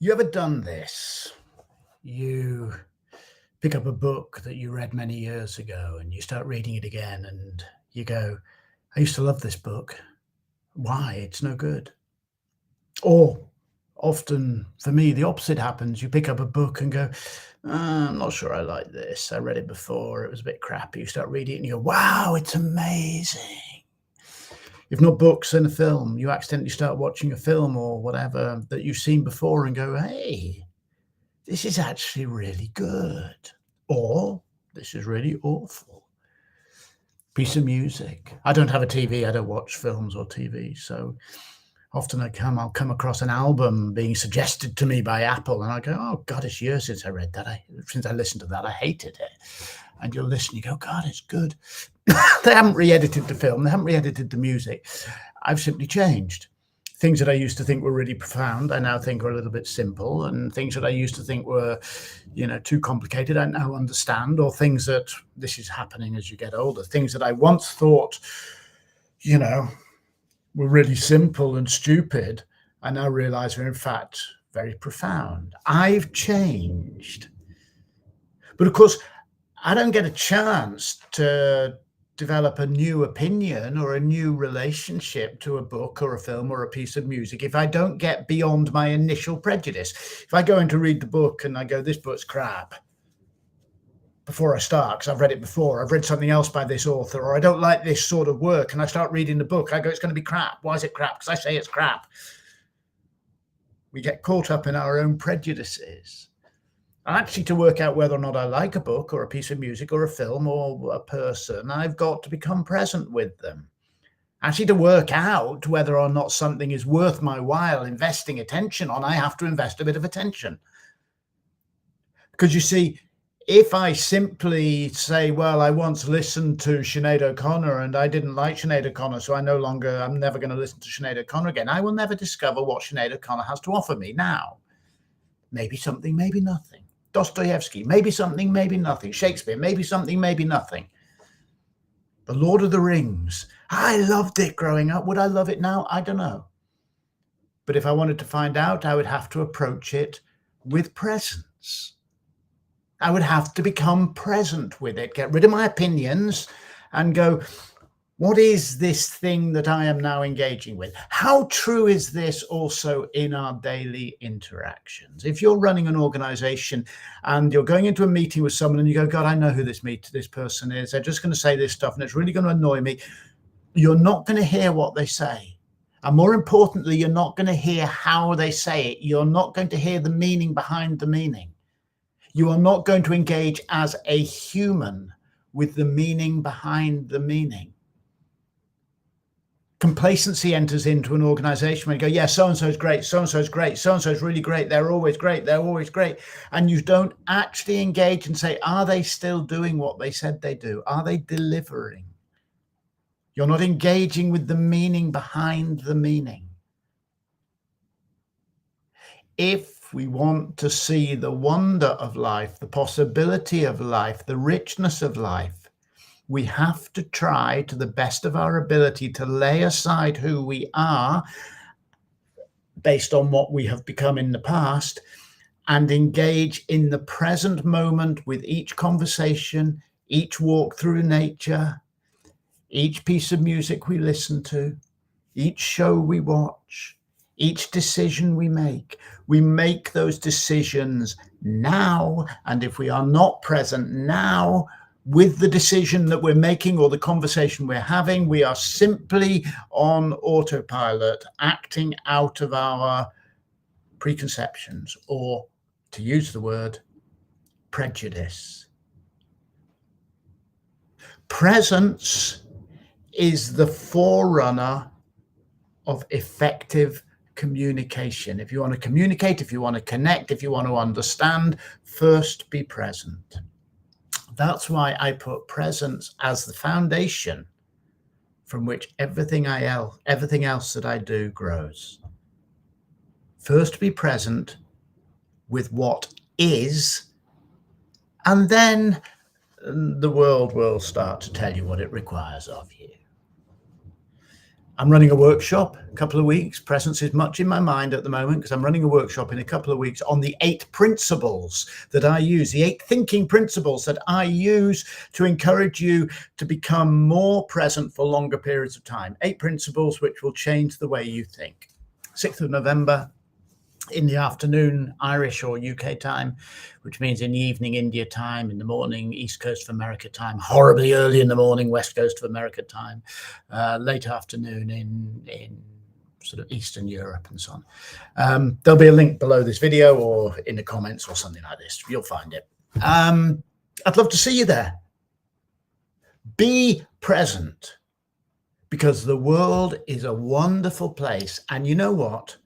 You ever done this? You pick up a book that you read many years ago and you start reading it again and you go, I used to love this book. Why? It's no good. Or often for me, the opposite happens. You pick up a book and go, I'm not sure I like this. I read it before. It was a bit crappy. You start reading it and you go, wow, it's amazing. If not books, then a film. You accidentally start watching a film or whatever that you've seen before and go, hey, this is actually really good. Or this is really awful. Piece of music. I don't have a TV. I don't watch films or TV. So often I'll come across an album being suggested to me by Apple and I go, oh God, it's years since I read that. Since I listened to that, I hated it. And you'll listen, you go, God, it's good. They haven't re-edited the film. They haven't re-edited the music. I've simply changed. Things that I used to think were really profound, I now think are a little bit simple. And things that I used to think were, too complicated, I now understand. Or things that, this is happening as you get older, things that I once thought, were really simple and stupid, I now realize are in fact very profound. I've changed. But of course, I don't get a chance to develop a new opinion or a new relationship to a book or a film or a piece of music if I don't get beyond my initial prejudice. If I go in to read the book and I go, this book's crap, before I start, because I've read it before, I've read something else by this author, or I don't like this sort of work, and I start reading the book, I go, it's going to be crap. Why is it crap? Because I say it's crap. We get caught up in our own prejudices. And actually, to work out whether or not I like a book or a piece of music or a film or a person, I've got to become present with them. Actually, to work out whether or not something is worth my while investing attention on, I have to invest a bit of attention. Because you see, if I simply say, well, I once listened to Sinead O'Connor and I didn't like Sinead O'Connor, so I'm never going to listen to Sinead O'Connor again, I will never discover what Sinead O'Connor has to offer me now. Maybe something, maybe nothing. Dostoevsky, maybe something, maybe nothing. Shakespeare, maybe something, maybe nothing. The Lord of the Rings. I loved it growing up. Would I love it now? I don't know. But if I wanted to find out, I would have to approach it with presence. I would have to become present with it, get rid of my opinions and go, what is this thing that I am now engaging with? How true is this also in our daily interactions? If you're running an organization and you're going into a meeting with someone and you go, God, I know who this person is. They're just going to say this stuff and it's really going to annoy me. You're not going to hear what they say. And more importantly, you're not going to hear how they say it. You're not going to hear the meaning behind the meaning. You are not going to engage as a human with the meaning behind the meaning. Complacency enters into an organization when you go, yeah, so-and-so is great, so-and-so is great, so-and-so is really great, they're always great, they're always great. And you don't actually engage and say, are they still doing what they said they do? Are they delivering? You're not engaging with the meaning behind the meaning. If we want to see the wonder of life, the possibility of life, the richness of life, we have to try to the best of our ability to lay aside who we are based on what we have become in the past and engage in the present moment with each conversation, each walk through nature, each piece of music we listen to, each show we watch, each decision we make. We make those decisions now, and if we are not present now with the decision that we're making or the conversation we're having, we are simply on autopilot, acting out of our preconceptions, or, to use the word, prejudice. Presence is the forerunner of effective communication. If you want to communicate, if you want to connect, if you want to understand, first be present. That's why I put presence as the foundation from which everything else that I do grows. First be present with what is, and then the world will start to tell you what it requires of you. I'm running a workshop, a couple of weeks. Presence is much in my mind at the moment because I'm running a workshop in a couple of weeks on the 8 principles that I use, the 8 thinking principles that I use to encourage you to become more present for longer periods of time. 8 principles which will change the way you think. 6th of November, in the afternoon, Irish or UK time, which means in the evening, India time, in the morning, East Coast of America time, horribly early in the morning, West Coast of America time, late afternoon in sort of Eastern Europe and so on. There'll be a link below this video or in the comments or something like this. You'll find it. I'd love to see you there. Be present, because the world is a wonderful place. And you know what?